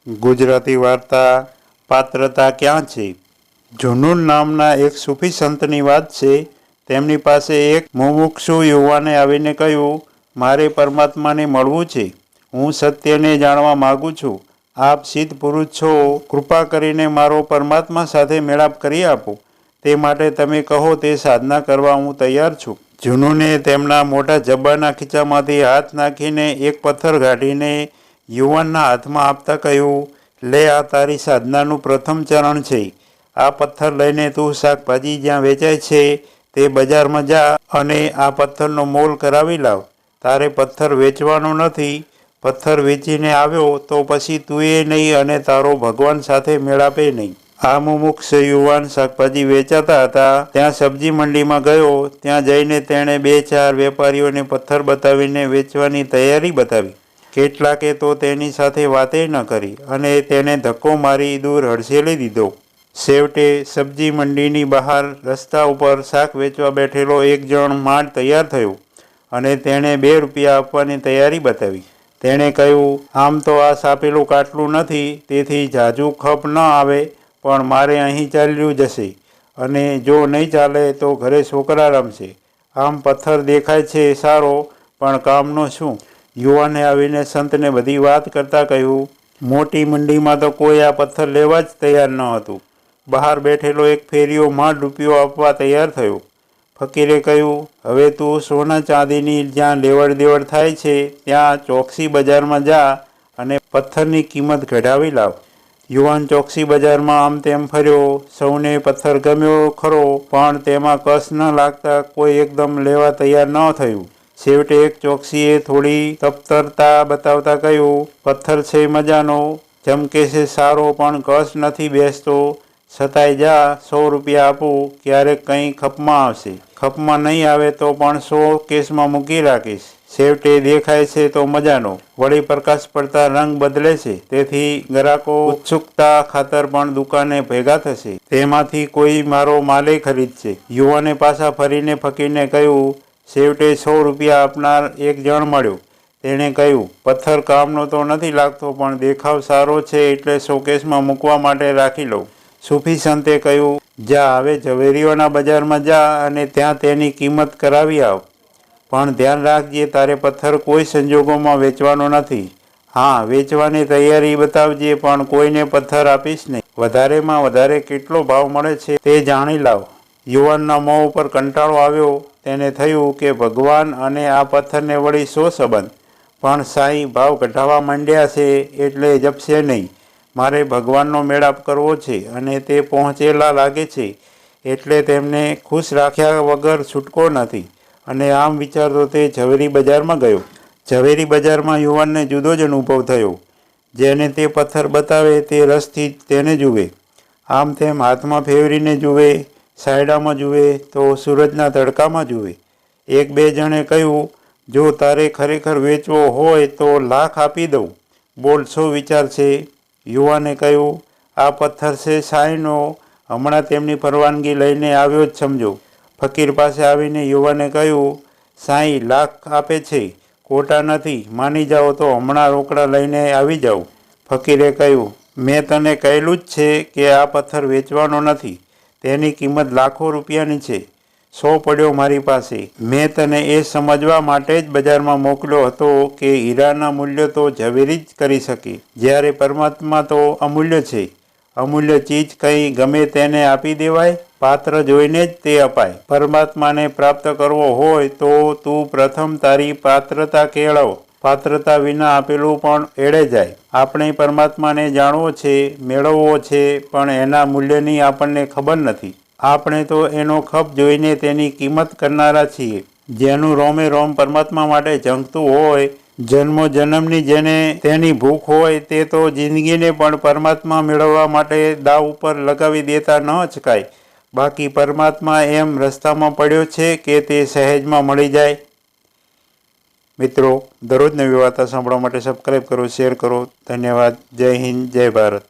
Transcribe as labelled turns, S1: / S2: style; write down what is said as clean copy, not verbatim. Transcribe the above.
S1: ગુજરાતી વાર્તા પાત્રતા ક્યાં છે? જુનૂન નામના એક સૂફી સંતની વાત છે. તેમની પાસે એક મુમુક્ષુ યુવાને આવીને કહ્યું, મારે પરમાત્માને મળવું છે. હું સત્યને જાણવા માગું છું. આપ સિદ્ધ પુરુષ છો, કૃપા કરીને મારો પરમાત્મા સાથે મેળાપ કરી આપો. તે માટે તમે કહો તે સાધના કરવા હું તૈયાર છું. જુનૂને તેમના મોટા જબ્બાના ખીચામાંથી હાથ નાખીને એક પથ્થર કાઢીને યુવાનના હાથમાં આપતા કહ્યું, લે આ તારી સાધનાનું પ્રથમ ચરણ છે. આ પથ્થર લઈને તું શાકભાજી જ્યાં વેચાય છે તે બજારમાં જા અને આ પથ્થરનો મોલ કરાવી લાવ. તારે પથ્થર વેચવાનો નથી. પથ્થર વેચીને આવ્યો તો પછી તું એ નહીં અને તારો ભગવાન સાથે મેળાપે નહીં. આ મુમુક્ષ યુવાન શાકભાજી વેચાતા હતા ત્યાં સબ્જી મંડીમાં ગયો. ત્યાં જઈને તેણે 2-4 વેપારીઓને પથ્થર બતાવીને વેચવાની તૈયારી બતાવી. કેટલાકે તો તેની સાથે વાતે ન કરી અને તેને ધક્કો મારી દૂર હડસેલી દીધો. છેવટે સબ્જી મંડીની બહાર રસ્તા ઉપર શાક વેચવા બેઠેલો એક જણ માંડ તૈયાર થયો અને તેણે 2 રૂપિયા આપવાની તૈયારી બતાવી. તેણે કહ્યું, આમ તો આ સાપેલું કાટલું નથી, તેથી ઝાઝું ખપ ન આવે, પણ મારે અહીં ચાલ્યું જશે અને જો નહીં ચાલે તો ઘરે છોકરા રમશે. આમ પથ્થર દેખાય છે સારો, પણ કામનો શું? યુવાને આવીને સંતને બધી વાત કરતાં કહ્યું, મોટી મંડીમાં તો કોઈ આ પથ્થર લેવા જ તૈયાર ન હતું. બહાર બેઠેલો એક ફેરીઓ માંડ રૂપિયો આપવા તૈયાર થયો. ફકીરે કહ્યું, હવે તું સોના ચાંદીની જ્યાં લેવડ દેવડ થાય છે ત્યાં ચોકસી બજારમાં જા અને પથ્થરની કિંમત કઢાવી લાવ. યુવાન ચોકસી બજારમાં આમ તેમ ફર્યો. સૌને પથ્થર ગમ્યો ખરો, પણ તેમાં કસ ન લાગતા કોઈ એકદમ લેવા તૈયાર ન થયું. છેવટે એક ચોકસીએ થોડી તપ્તરતા બતાવતા કહ્યું, પથ્થર છે મજાનો, ચમકે છે સારો, પણ કસ નથી બેસતો. છતાંય જા, 100 રૂપિયા આપું, ક્યારેક કંઈ ખપમાં આવશે. ખપમાં નહીં આવે તો પણ 100 કેસમાં મૂકી રાખીશ. છેવટે દેખાય છે તો મજાનો, વળી પ્રકાશ પડતા રંગ બદલે છે, તેથી ગ્રાહકો ઉત્સુકતા ખાતર પણ દુકાને ભેગા થશે. તેમાંથી કોઈ મારો માલે ખરીદશે. યુવાને પાછા ફરીને ફકીરને કહ્યું, છેવટે 100 રૂપિયા આપનાર એક જણ મળ્યો. તેણે કહ્યું, પથ્થર કામનો તો નથી લાગતો, પણ દેખાવ સારો છે એટલે શોકેસમાં મૂકવા માટે રાખી લઉં. સૂફી સંતે કહ્યું, જા હવે ઝવેરીઓના બજારમાં જા અને ત્યાં તેની કિંમત કરાવી આવ. પણ ધ્યાન રાખજે, તારે પથ્થર કોઈ સંજોગોમાં વેચવાનો નથી. હા, વેચવાની તૈયારી બતાવજે, પણ કોઈને પથ્થર આપીશ નહીં. વધારેમાં વધારે કેટલો ભાવ મળે છે તે જાણી લાવ. યુવાનના મોં ઉપર કંટાળો આવ્યો. તેને થયું કે ભગવાન અને આ પથ્થરને વળી શો સંબંધ? પણ સાંઈ ભાવ ઘટાવા માંડ્યા છે એટલે જપશે નહીં. મારે ભગવાનનો મેળાપ કરવો છે અને તે પહોંચેલા લાગે છે એટલે તેમને ખુશ રાખ્યા વગર છૂટકો નથી. અને આમ વિચારતો તે ઝવેરી બજારમાં ગયો. ઝવેરી બજારમાં યુવાનને જુદો જ અનુભવ થયો. જેને તે પથ્થર બતાવે તે રસથી તેને જુએ, આમ તેમ હાથમાં ફેરવીને જુએ, સાયડામાં જુએ તો સૂરજના તડકામાં જુએ. 1-2 જણે કહ્યું, જો તારે ખરેખર વેચવો હોય તો લાખ આપી દઉં, બોલ શું વિચાર છે? યુવાને કહ્યું, આ પથ્થર છે સાંઈનો, હમણાં તેમની પરવાનગી લઈને આવ્યો જ સમજો. ફકીર પાસે આવીને યુવાને કહ્યું, સાંઈ લાખ આપે છે, ખોટા નથી, માની જાઓ તો હમણાં રોકડા લઈને આવી જાઉં. ફકીરે કહ્યું, મેં તને કહેલું જ છે કે આ પથ્થર વેચવાનો નથી, તેની કિંમત લાખો રૂપિયાની છે. 100 પડ્યો મારી પાસે. મેં તને એ સમજવા માટે જ બજારમાં મોકલ્યો હતો કે હીરાના મૂલ્ય તો ઝવેરી જ કરી શકે, જ્યારે પરમાત્મા તો અમૂલ્ય છે. અમૂલ્ય ચીજ કંઈ ગમે તેને આપી દેવાય? પાત્ર જોઈને જ તે અપાય. પરમાત્માને પ્રાપ્ત કરવો હોય તો તું પ્રથમ તારી પાત્રતા કેળવ. પાત્રતા વિના આપેલું પણ એળે જાય. આપણે પરમાત્માને જાણવો છે, મેળવવો છે, પણ એના મૂલ્યની આપણને ખબર નથી. આપણે તો એનો ખપ જોઈને તેની કિંમત કરનારા છીએ. જેનું રોમે રોમ પરમાત્મા માટે ઝંખતું હોય, જન્મો જન્મની જેને તેની ભૂખ હોય, તે તો જિંદગીને પણ પરમાત્મા મેળવવા માટે દાવ ઉપર લગાવી દેતા ન ચકાય. બાકી પરમાત્મા એમ રસ્તામાં પડ્યો છે કે તે સહેજમાં મળી જાય. મિત્રો, દરરોજ નવી વાર્તા સાંભળવા માટે સબસ્ક્રાઈબ કરો, શેર કરો. ધન્યવાદ. જય હિન્દ, જય ભારત.